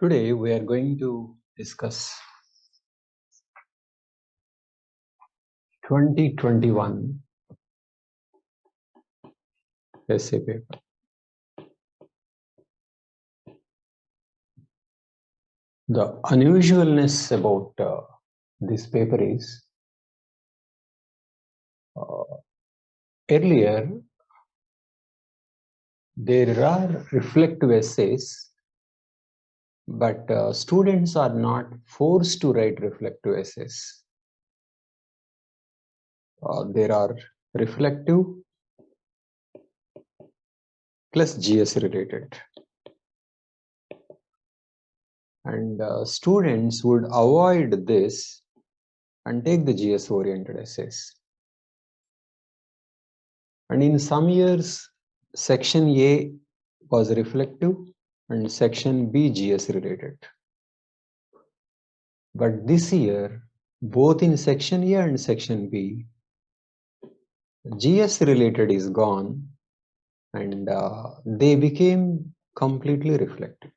Today we are going to discuss 2021 essay paper. The unusualness about this paper is earlier there are reflective essays, but students are not forced to write reflective essays. There are reflective plus GS related. And students would avoid this and take the GS oriented essays. And in some years, section A was reflective and section B GS related. But this year, both in section A and section B, GS related is gone and they became completely reflective.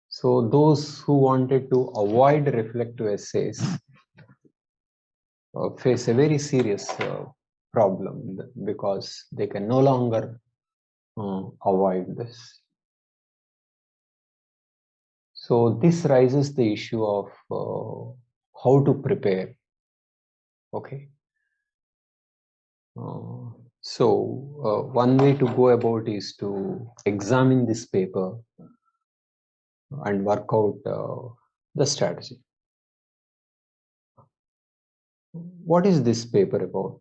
So those who wanted to avoid reflective essays face a very serious problem because they can no longer avoid this. So this raises the issue of how to prepare. Okay. One way to go about is to examine this paper and work out the strategy. What is this paper about?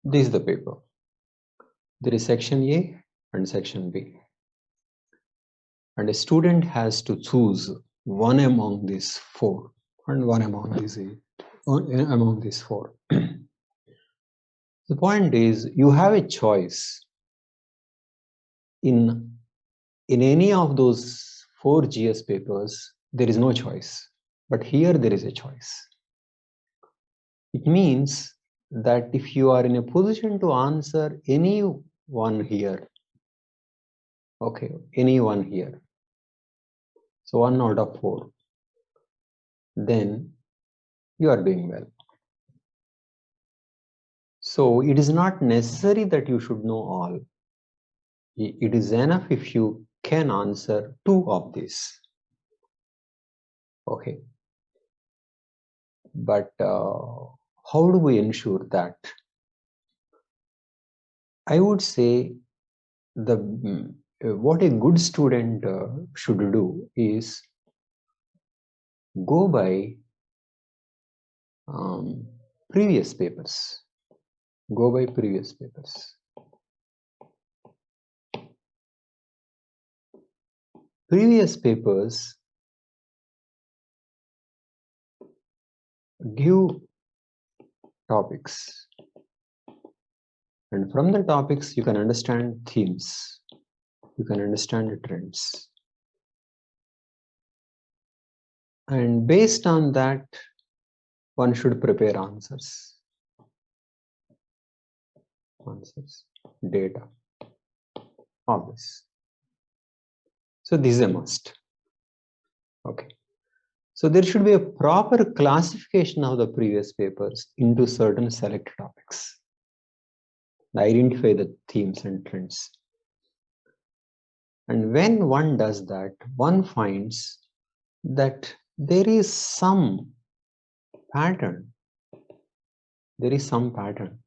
This is the paper. There is section A and section B. And a student has to choose one among these four and one among these four. The point is, you have a choice in any of those four GS papers. There is no choice, but here there is a choice. It means that if you are in a position to answer any one here, okay, any one here, so 1 out of 4, then you are doing well. So it is not necessary that you should know all. It is enough if you can answer 2 of these. Okay. But how do we ensure that? I would say what a good student should do is go by previous papers. Go by previous papers. Previous papers give topics, and from the topics you can understand themes, you can understand the trends, and based on that one should prepare answers, data, all this. So this is a must. Okay. So there should be a proper classification of the previous papers into certain select topics. Identify the themes and trends. And when one does that, one finds that there is some pattern. There is some pattern.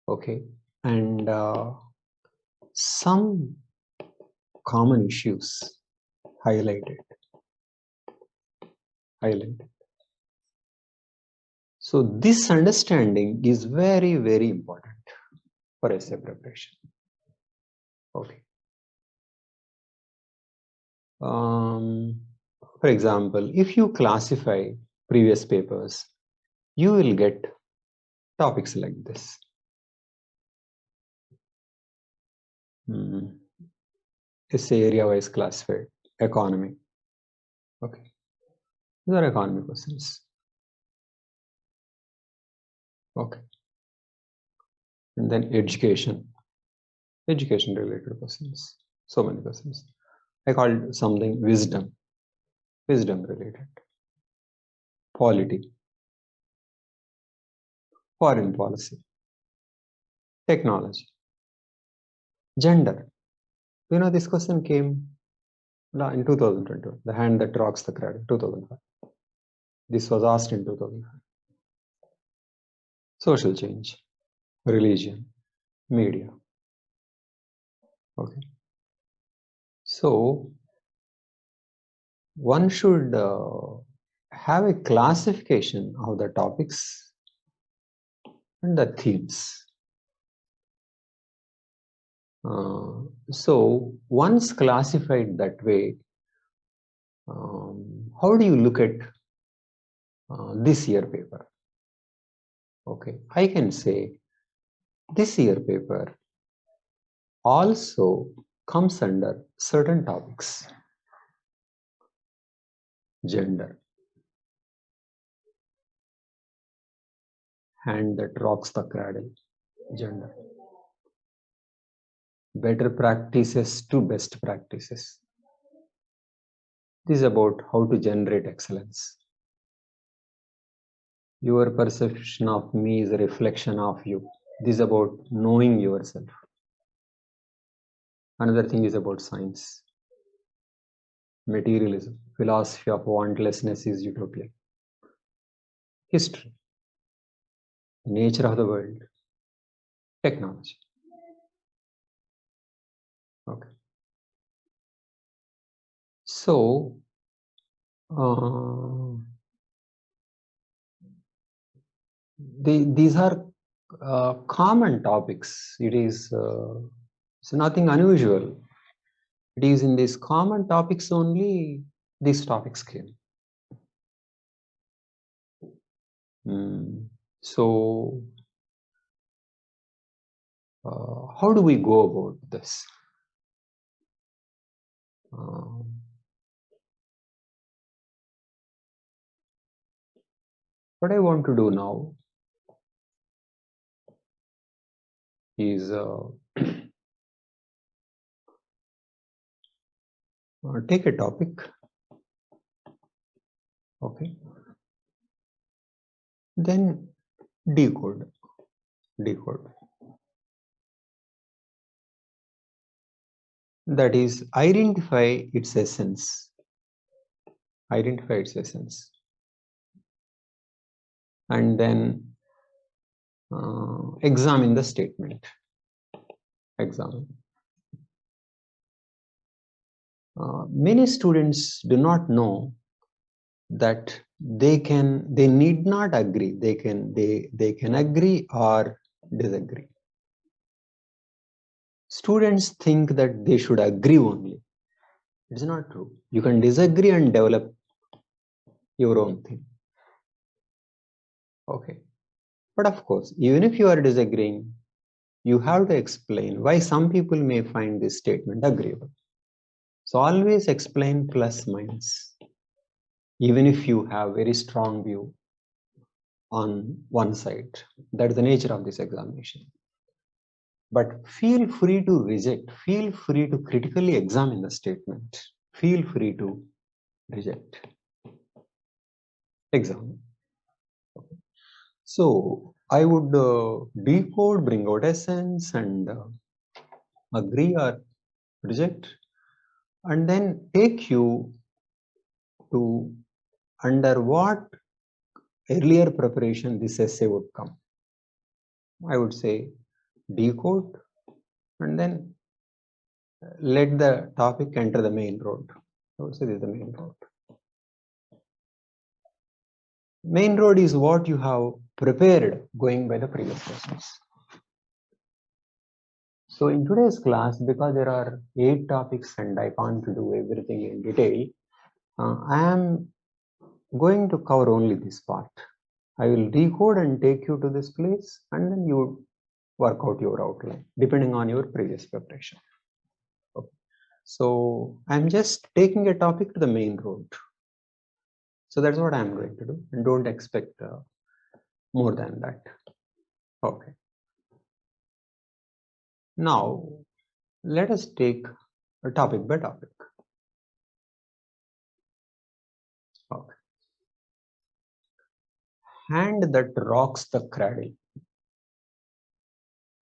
Okay. And some common issues highlighted. So this understanding is very, very important for essay preparation. Okay. For example, if you classify previous papers, you will get topics like this. Essay area-wise classified, economy. Okay. These are economy questions. Okay. And then education related questions. So many questions. I called something wisdom related. Polity, foreign policy, technology, gender. This question came in 2021, the hand that rocks the cradle, 2005. This was asked in 2005. Social change, religion, media. Okay. So one should have a classification of the topics and the themes. So once classified that way, how do you look at this year paper? Okay, I can say this year paper also comes under certain topics. Gender, hand that rocks the cradle, gender. Better practices to best practices. This is about how to generate excellence. Your perception of me is a reflection of you. This is about knowing yourself. Another thing is about science. Materialism, philosophy of wantlessness is utopia. History, nature of the world, technology. Okay. So, these are common topics. It is it's nothing unusual. It is in these common topics only these topics came. So, how do we go about this? What I want to do now is take a topic, okay, then decode. That is, identify its essence. And then examine the statement. Many students do not know that they need not agree. They can agree or disagree. Students think that they should agree only. It's not true. You can disagree and develop your own thing. Okay. But of course, even if you are disagreeing, you have to explain why some people may find this statement agreeable. So always explain plus minus, even if you have very strong view on one side. That's the nature of this examination. But feel free to reject, feel free to critically examine the statement, feel free to reject. Examine. Okay. So I would decode, bring out essence, and agree or reject, and then take you to under what earlier preparation this essay would come. I would say decode and then let the topic enter the main road. I would say this is the main road. Main road is what you have prepared going by the previous lessons. So in today's class, because there are 8 topics and I can't do everything in detail, I am going to cover only this part. I will decode and take you to this place, and then you work out your outline depending on your previous preparation. Okay. So I'm just taking a topic to the main road. So that's what I'm going to do, and don't expect more than that. Okay. Now, let us take a topic by topic. Okay. Hand that rocks the cradle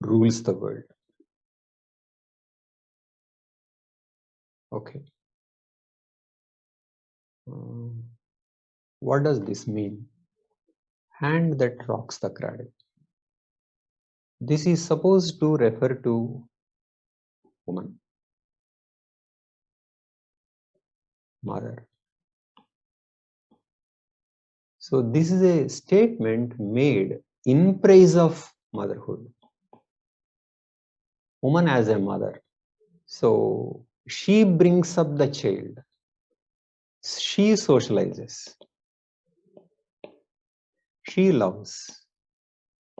rules the world. Okay. What does this mean? Hand that rocks the cradle. This is supposed to refer to woman, mother. So this is a statement made in praise of motherhood. Woman as a mother. So she brings up the child. She socializes. She loves.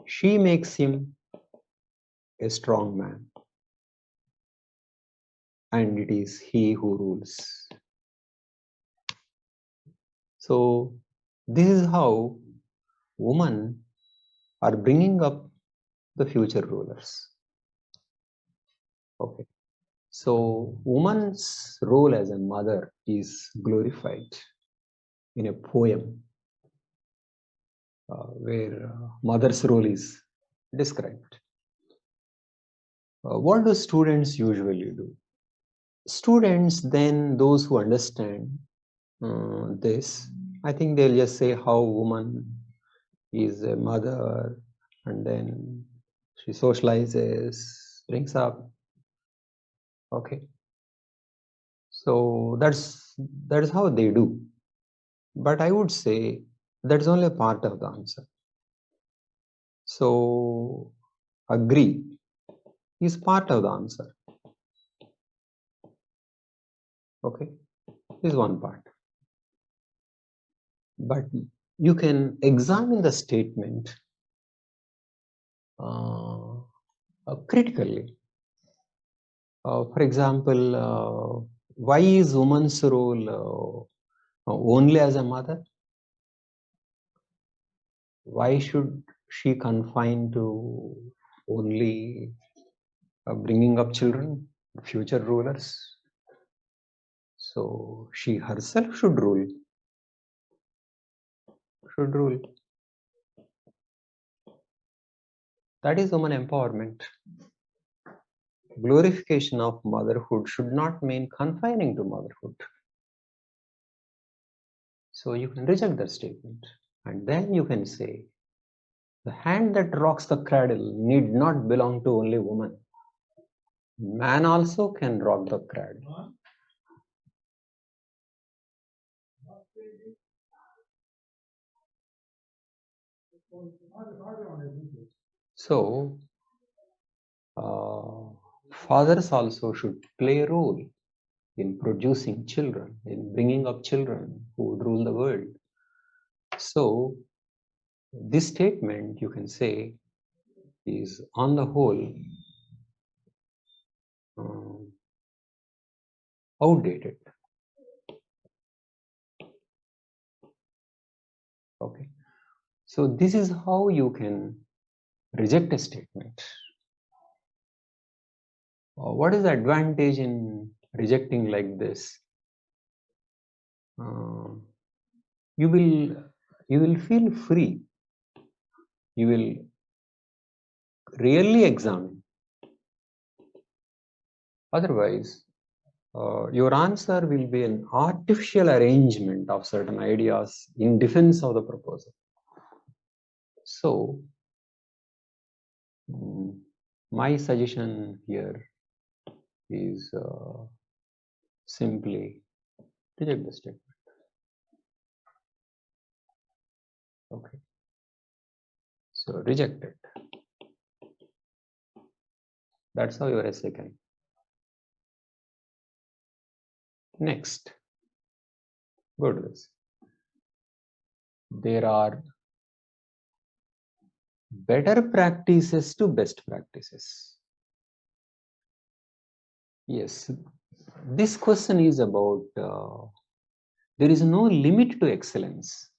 She makes him a strong man. And it is he who rules. So this is how women are bringing up the future rulers. Okay. So woman's role as a mother is glorified in a poem where mother's role is described. What do students usually do? Students, then those who understand this, I think they'll just say how woman is a mother, and then she socializes, brings up. Okay. So that is how they do. But I would say that's only a part of the answer. So agree is part of the answer. Okay, is one part. But you can examine the statement critically. For example, why is woman's role only as a mother? Why should she confine to only bringing up children, future rulers? So she herself should rule. That is woman empowerment. Glorification of motherhood should not mean confining to motherhood. So you can reject that statement, and then you can say, the hand that rocks the cradle need not belong to only woman. Man also can rock the cradle. So, fathers also should play a role in producing children, in bringing up children who would rule the world. So, this statement, you can say, is on the whole outdated. Okay. So this is how you can reject a statement. What is the advantage in rejecting like this? You will feel free. You will really examine. Otherwise, your answer will be an artificial arrangement of certain ideas in defense of the proposal. So, my suggestion here is simply reject the statement. Okay. So reject it. That's how your essay can. Next, go to this. There are better practices to best practices. Yes, this question is about there is no limit to excellence.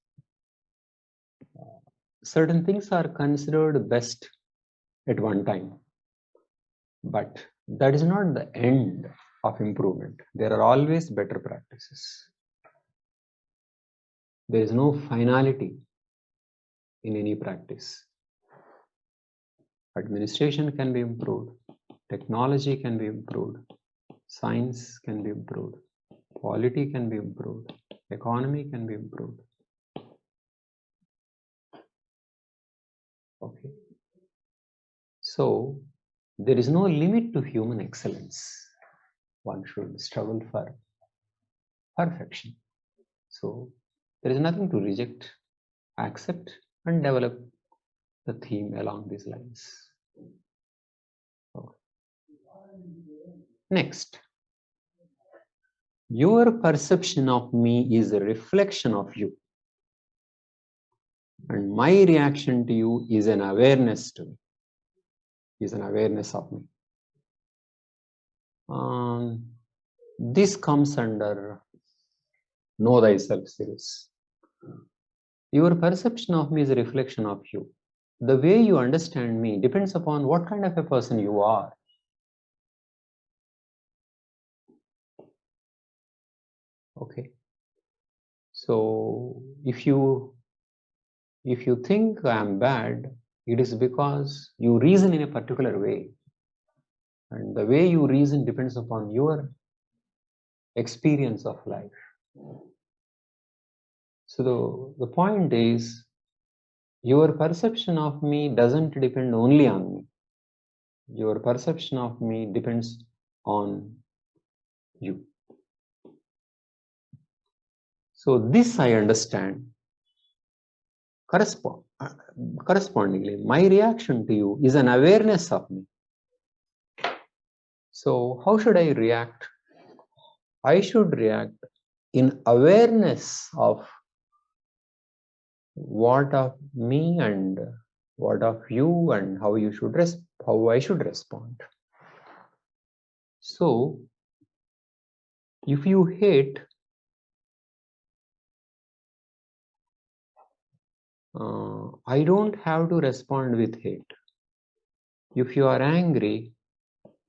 Certain things are considered best at one time. But that is not the end of improvement. There are always better practices. There is no finality in any practice. Administration can be improved, technology can be improved, science can be improved, quality can be improved, economy can be improved. Okay. So there is no limit to human excellence. One should struggle for perfection. So there is nothing to reject, accept, and develop the theme along these lines. Okay. Next, your perception of me is a reflection of you, and my reaction to you is an awareness to me, is an awareness of me. This comes under Know Thyself series. Your perception of me is a reflection of you. The way you understand me depends upon what kind of a person you are. Okay. So if you think I am bad, it is because you reason in a particular way. And the way you reason depends upon your experience of life. So the point is, your perception of me doesn't depend only on me. Your perception of me depends on you. So this I understand. Correspondingly, my reaction to you is an awareness of me. So how should I react? I should react in awareness of what of me and what of you and how you should how I should respond. So if you hate, I don't have to respond with hate. If you are angry,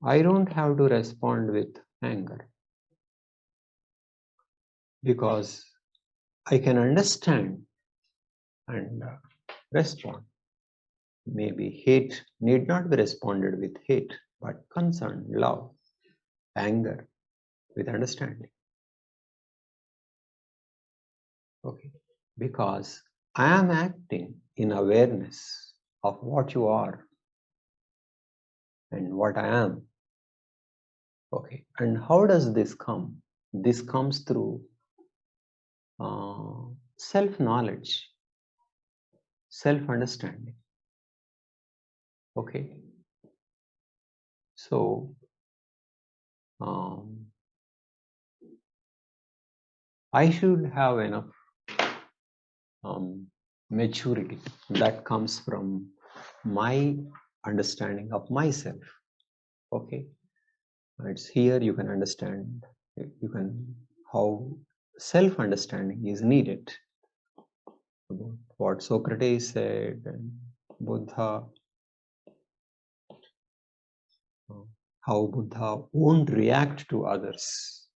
I don't have to respond with anger, because I can understand and respond. Maybe hate need not be responded with hate, but concern, love, anger with understanding. Okay, because I am acting in awareness of what you are and what I am. Okay, and how does this come? This comes through self-knowledge, self-understanding. Okay, so I should have enough maturity that comes from my understanding of myself. Okay, it's here you can understand, you can how self-understanding is needed about what Socrates said and Buddha, how Buddha won't react to others.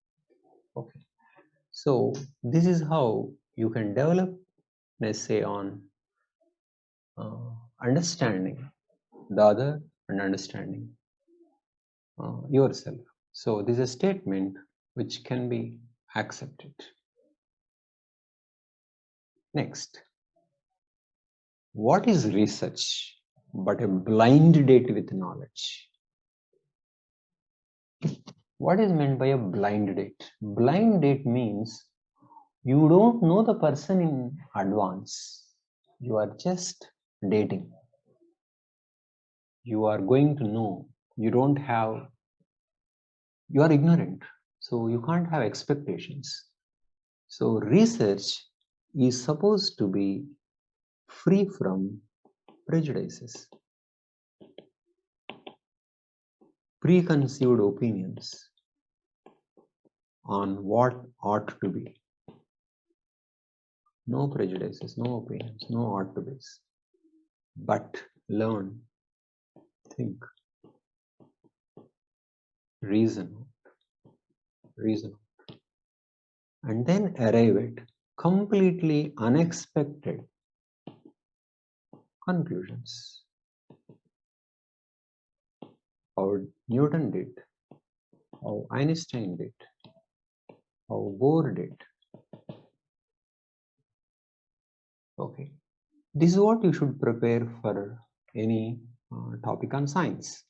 Okay, so this is how you can develop an essay on understanding the other and understanding yourself. So this is a statement which can be accepted. Next, what is research but a blind date with knowledge? What is meant by a blind date? Blind date means you don't know the person in advance. You are just dating. You are going to know. You don't have, you are ignorant. So you can't have expectations. So research is supposed to be free from prejudices, preconceived opinions on what ought to be. No prejudices, no opinions, no ought to be. But learn think, reason, and then arrive at completely unexpected conclusions. How Newton did, how Einstein did, how Bohr did. Okay, this is what you should prepare for any topic on science.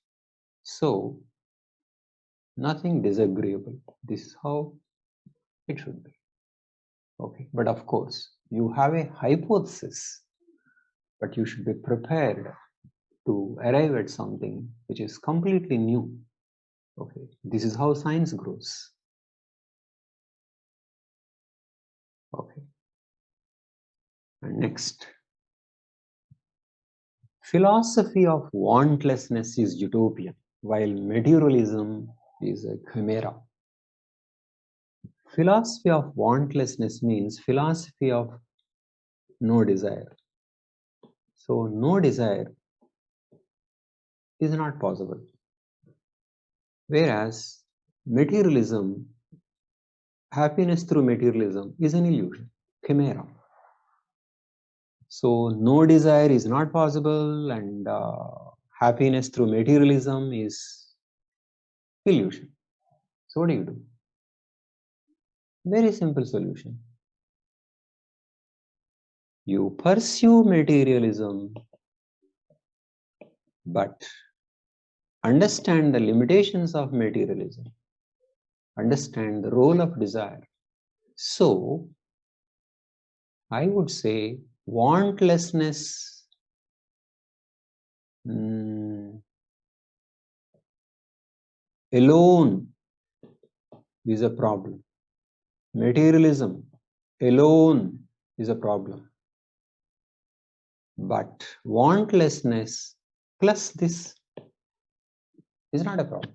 So, nothing disagreeable. This is how it should be. Okay, but of course, you have a hypothesis, but you should be prepared to arrive at something which is completely new. Okay, this is how science grows. Okay, and next, philosophy of wantlessness is utopian, while materialism is a chimera. Philosophy of wantlessness means philosophy of no desire. So, no desire is not possible. Whereas materialism, happiness through materialism is an illusion, chimera. So, no desire is not possible, and happiness through materialism is illusion. So, what do you do? Very simple solution. You pursue materialism, but understand the limitations of materialism, understand the role of desire. So, I would say wantlessness alone is a problem. Materialism alone is a problem. But wantlessness plus this is not a problem.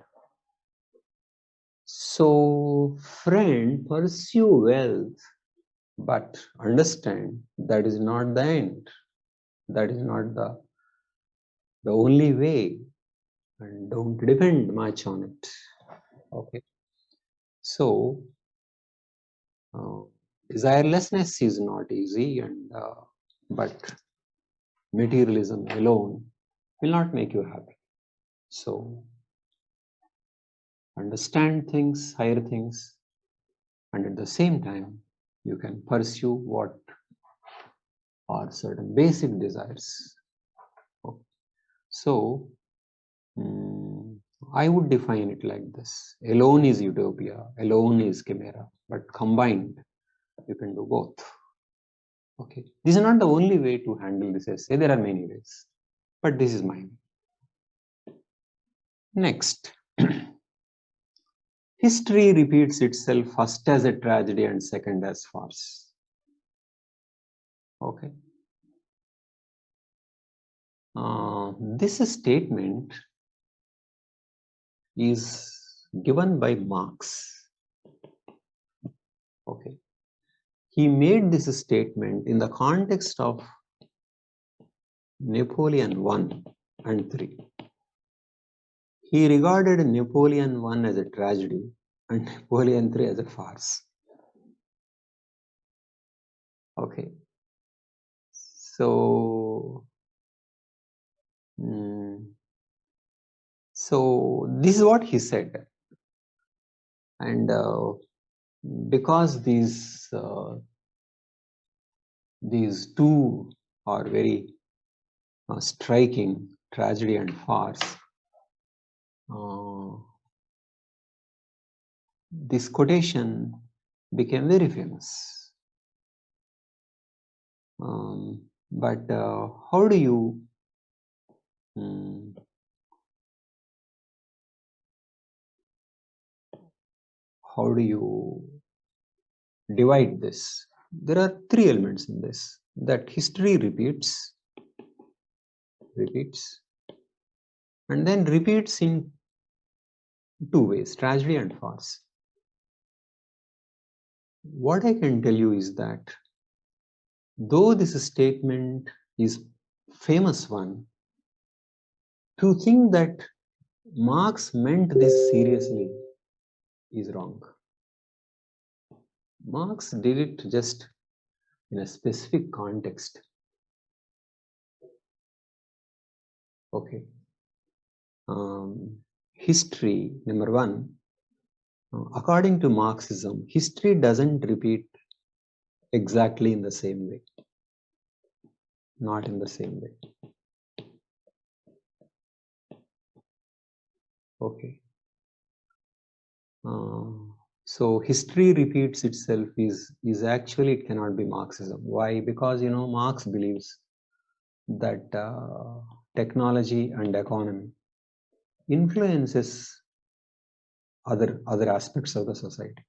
So, friend, pursue wealth, but understand that is not the end. That is not the only way, and don't depend much on it. Okay. So, desirelessness is not easy, and but materialism alone will not make you happy. So, understand things, higher things, and at the same time, you can pursue what are certain basic desires. Okay. So, I would define it like this: alone is utopia, alone is chimera, but combined, you can do both. Okay, this is not the only way to handle this essay. There are many ways, but this is mine. Next, history repeats itself first as a tragedy and second as farce. Okay. This statement is given by Marx. Okay. He made this statement in the context of Napoleon I and III. He regarded Napoleon I as a tragedy and Napoleon III as a farce. Okay. So, this is what he said. And because these two are very striking, tragedy and farce, this quotation became very famous. But how do you divide this? There are three elements in this: that history repeats, and then repeats in two ways, tragedy and farce. What I can tell you is that though this statement is famous one, To think that Marx meant this seriously is wrong. Marx did it just in a specific context. Okay. History, number one, according to Marxism, history doesn't repeat exactly in the same way. Not in the same way. Okay. So history repeats itself is actually, it cannot be Marxism. Why? Because Marx believes that technology and economy influences other aspects of the society.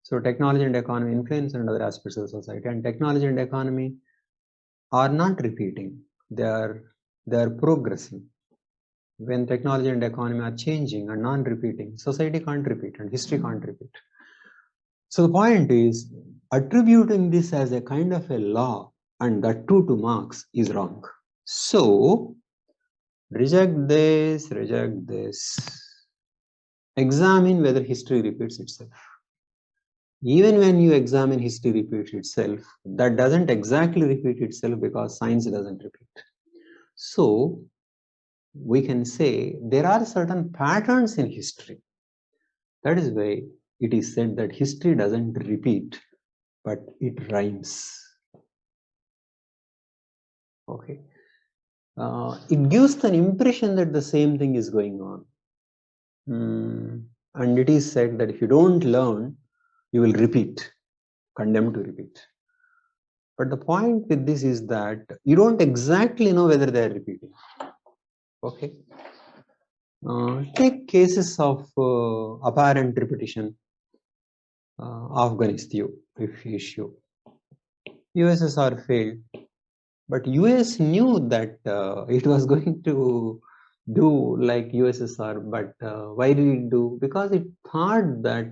So technology and economy influence and other aspects of the society, and technology and economy are not repeating. They are progressing. When technology and economy are changing and non-repeating, society can't repeat and history can't repeat. So the point is, attributing this as a kind of a law, and that too to Marx, is wrong. So reject this, reject this. Examine whether history repeats itself. Even when you examine history repeats itself, that doesn't exactly repeat itself because science doesn't repeat. So we can say there are certain patterns in history. That is why it is said that history doesn't repeat, but it rhymes. Okay. It gives an impression that the same thing is going on. And it is said that if you don't learn, you will repeat, condemned to repeat. But the point with this is that you don't exactly know whether they are repeating. Okay. Take cases of apparent repetition. Afghanistan issue. USSR failed, but US knew that it was going to do like USSR, but why did it do? Because it thought that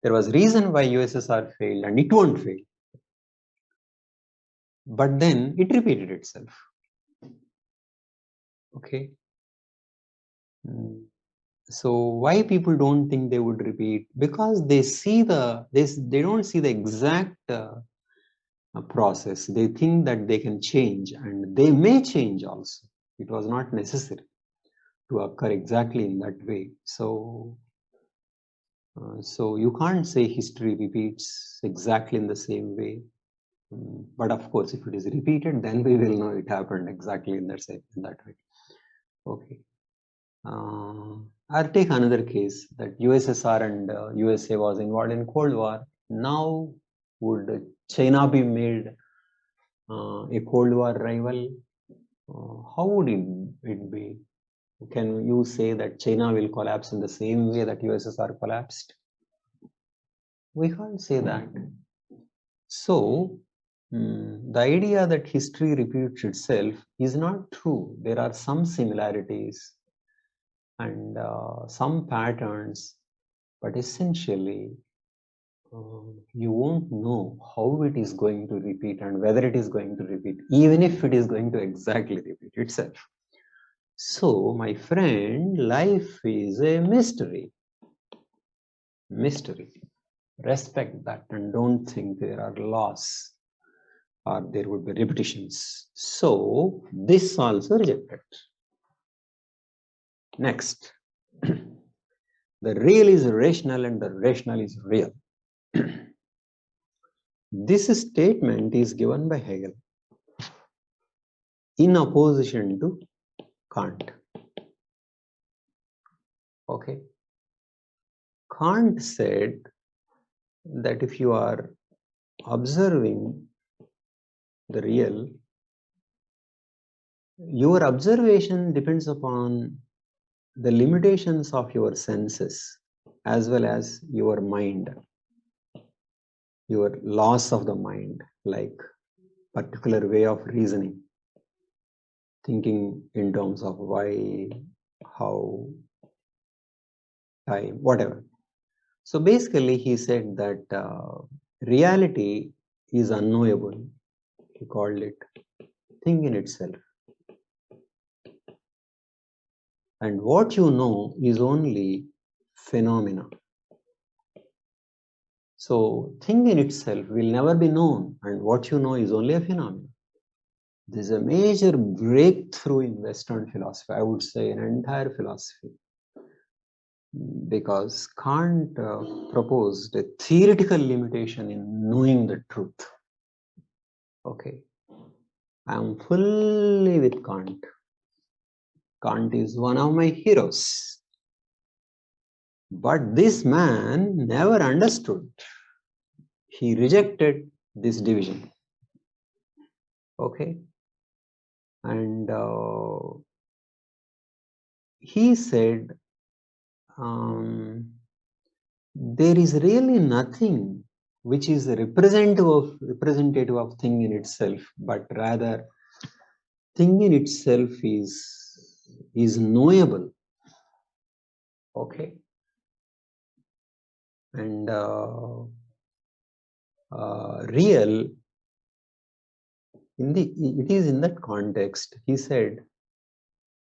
there was reason why USSR failed and it won't fail. But then it repeated itself. Okay. So why people don't think they would repeat? Because they see they don't see the exact process. They think that they can change, and they may change also. It was not necessary to occur exactly in that way. So you can't say history repeats exactly in the same way. But of course, if it is repeated, then we will know it happened exactly in that way. Okay. I'll take another case that USSR and USA was involved in Cold War. Now, would China be made a Cold War rival? How would it be? Can you say that China will collapse in the same way that USSR collapsed? We can't say that. So, the idea that history repeats itself is not true. There are some similarities and some patterns, but essentially, you won't know how it is going to repeat and whether it is going to repeat, even if it is going to exactly repeat itself. So, my friend, life is a mystery. Mystery. Respect that and don't think there are laws or there would be repetitions. So, this also rejected. Next. The real is rational and the rational is real. This statement is given by Hegel in opposition to Kant. Okay. Kant said that if you are observing the real, your observation depends upon the limitations of your senses as well as your mind, your loss of the mind, like particular way of reasoning, thinking in terms of why, how, time, whatever. So basically, he said that reality is unknowable. He called it thing in itself. and what you know is only phenomena. So thing in itself will never be known, and what you know is only a phenomenon. This is a major breakthrough in Western philosophy, I would say in entire philosophy, because Kant proposed a theoretical limitation in knowing the truth. Okay, I am fully with Kant. Kant is one of my heroes. But this man never understood. He rejected this division. Okay, and he said, there is really nothing which is representative of thing in itself, but rather thing in itself is knowable. Okay, and real it is in that context. He said,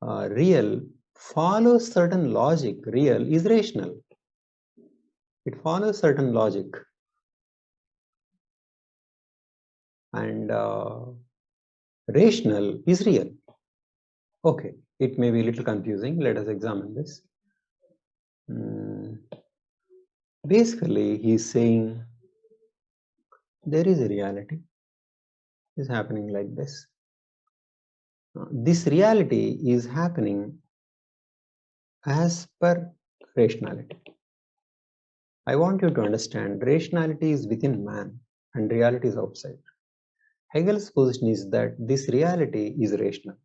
real follows certain logic. Real is rational. It follows certain logic, and rational is real. Okay, it may be a little confusing. Let us examine this. Basically, he's saying there is a reality. Is happening like this. This reality is happening as per rationality. I want you to understand rationality is within man and reality is outside. Hegel's position is that this reality is rational.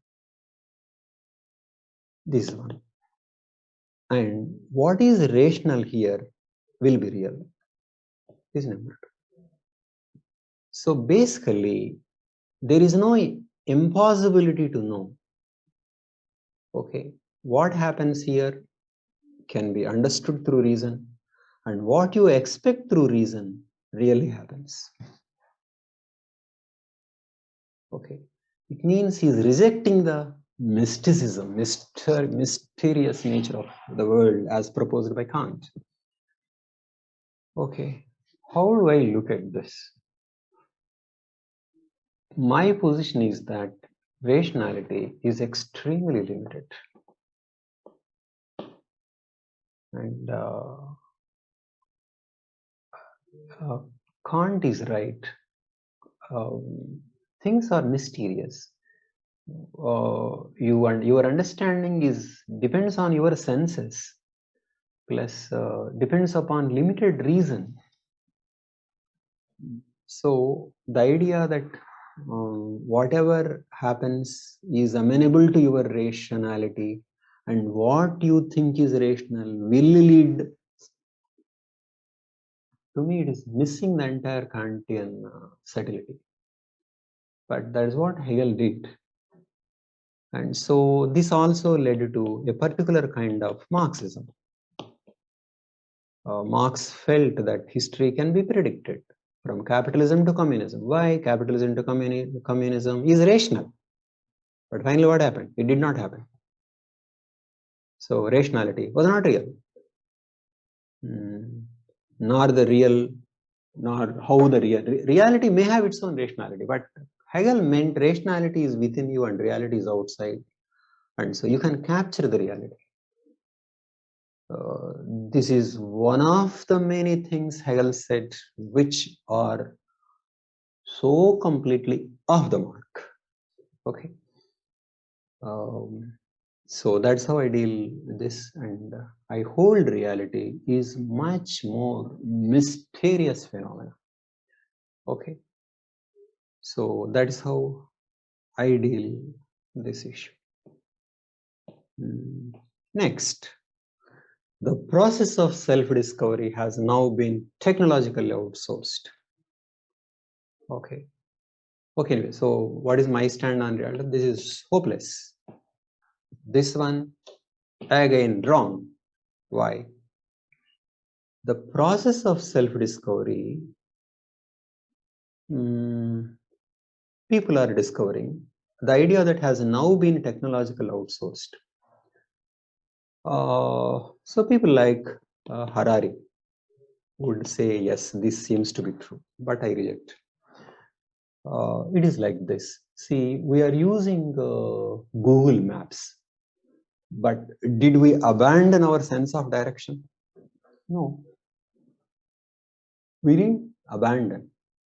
This is one. And what is rational here will be real. This is number two. So basically, there is no impossibility to know. Okay, what happens here can be understood through reason, and what you expect through reason really happens. Okay, it means he's rejecting the mysticism, mysterious nature of the world as proposed by Kant. Okay, how do I look at this? My position is that rationality is extremely limited, and Kant is right. Things are mysterious. Your understanding depends on your senses, plus depends upon limited reason. So the idea that whatever happens is amenable to your rationality, and what you think is rational will lead, to me it is missing the entire Kantian subtlety. But that is what Hegel did. And so this also led to a particular kind of Marxism. Marx felt that history can be predicted from capitalism to communism. Why? Capitalism to communism is rational. But finally what happened? It did not happen. So rationality was not real. Nor the real, nor how the reality may have its own rationality, but Hegel meant rationality is within you and reality is outside, and so you can capture the reality. This is one of the many things Hegel said which are so completely off the mark. Okay, so that's how I deal with this, and I hold reality is much more mysterious phenomena. Okay, so that is how I deal with this issue. Next, the process of self-discovery has now been technologically outsourced. Okay. Okay, anyway, so what is my stand on reality? This is hopeless. This one, again, wrong. Why? The process of self-discovery, people are discovering the idea that has now been technologically outsourced. So people like Harari would say, yes, this seems to be true, but I reject. It is like this. See, we are using Google Maps, but did we abandon our sense of direction? No, we didn't abandon,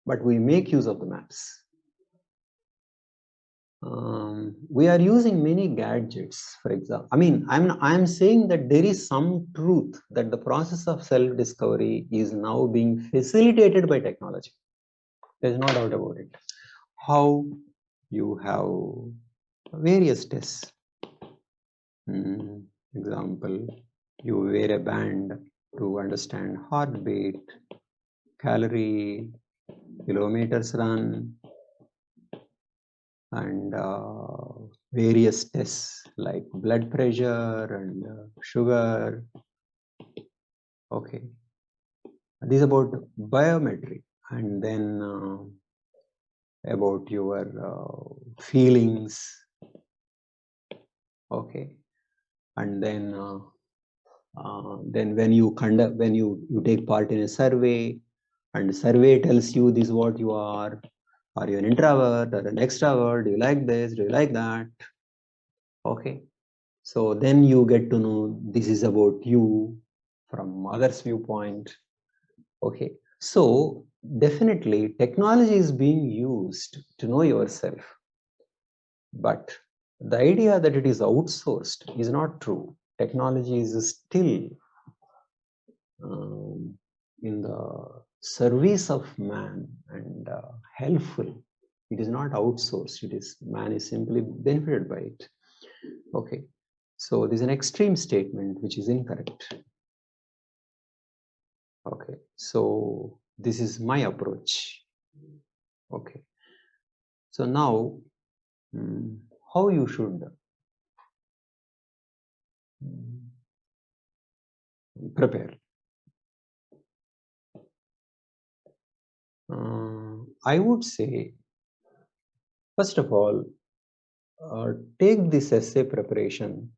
but we make use of the maps. We are using many gadgets, for example. I mean, I'm saying that there is some truth that the process of self-discovery is now being facilitated by technology. There's no doubt about it. How you have various tests. Example, you wear a band to understand heartbeat, calorie, kilometers run, and various tests like blood pressure and sugar. Okay, this is about biometry, and then about your feelings. Okay, and then when you take part in a survey, and the survey tells you this is what you are you an introvert or an extrovert, do you like this, do you like that? Okay, so then you get to know this is about you from others' viewpoint. Okay, so definitely technology is being used to know yourself, but the idea that it is outsourced is not true. Technology is still in the service of man and helpful. It is not outsourced. It is man is simply benefited by it. Okay, so this is an extreme statement which is incorrect. Okay, so this is my approach. Okay, so now how you should prepare. I would say, first of all, take this essay preparation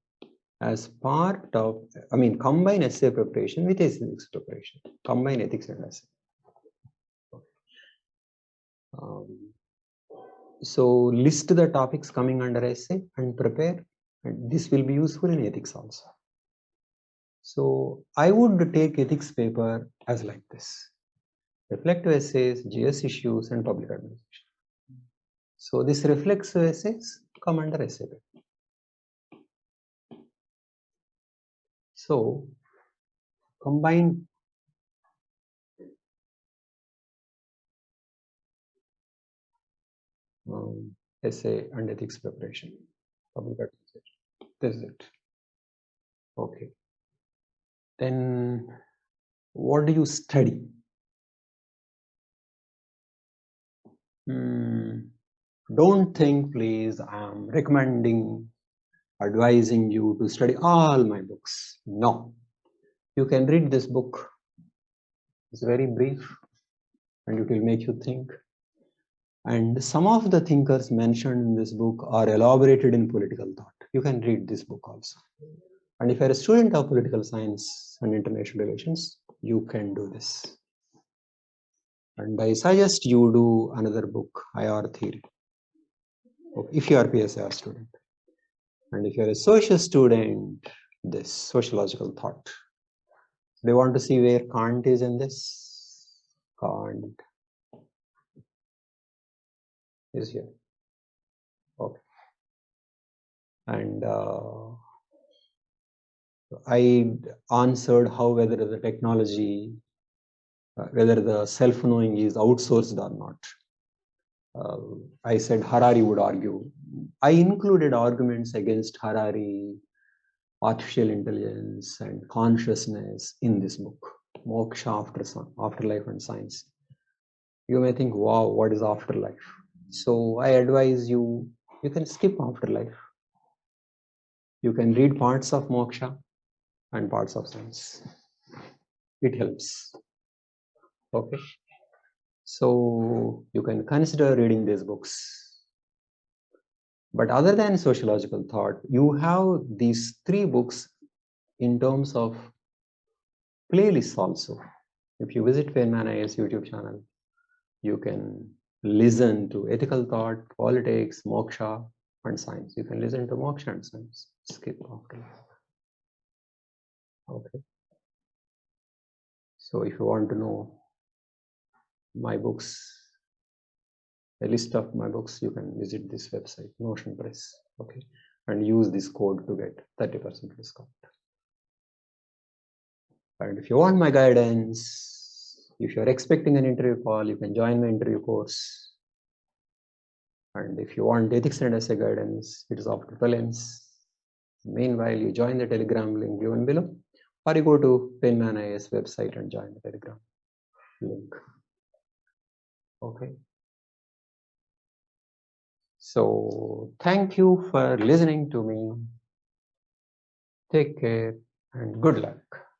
as part of, combine essay preparation with ethics preparation. Combine ethics and essay. So list the topics coming under essay and prepare, and this will be useful in ethics also. So I would take ethics paper as like this: reflective essays, GS issues, and public administration. So this reflexive essays come under essay paper. So combine essay and ethics preparation, public administration. This is it. Okay. Then what do you study? Don't think, please, I'm recommending, advising you to study all my books. No. You can read this book. It's very brief and it will make you think. And some of the thinkers mentioned in this book are elaborated in political thought. You can read this book also. And if you're a student of political science and international relations, you can do this. And I suggest you do another book, IR Theory, if you are PSIR student. And if you're a social student, this sociological thought. They want to see where Kant is in this. Kant is here. Okay. And I answered how whether the technology, whether the self-knowing is outsourced or not. I said Harari would argue. I included arguments against Harari, artificial intelligence, and consciousness in this book, Moksha Afterlife and Science. You may think, wow, what is afterlife? So I advise you, you can skip afterlife. You can read parts of Moksha and parts of science. It helps. Okay. So you can consider reading these books. But other than sociological thought, you have these 3 books in terms of playlists also. If you visit Penman IAS YouTube channel, you can listen to ethical thought, politics, moksha, and science. You can listen to moksha and science. Skip after. Okay. So if you want to know my books, a list of my books, you can visit this website, Notion Press. Okay. And use this code to get 30% discount. And if you want my guidance, if you're expecting an interview call, you can join my interview course. And if you want ethics and essay guidance, it is after 12 Meanwhile, you join the Telegram link given below, or you go to Penman IAS website and join the Telegram link. Okay. So thank you for listening to me. Take care and good luck.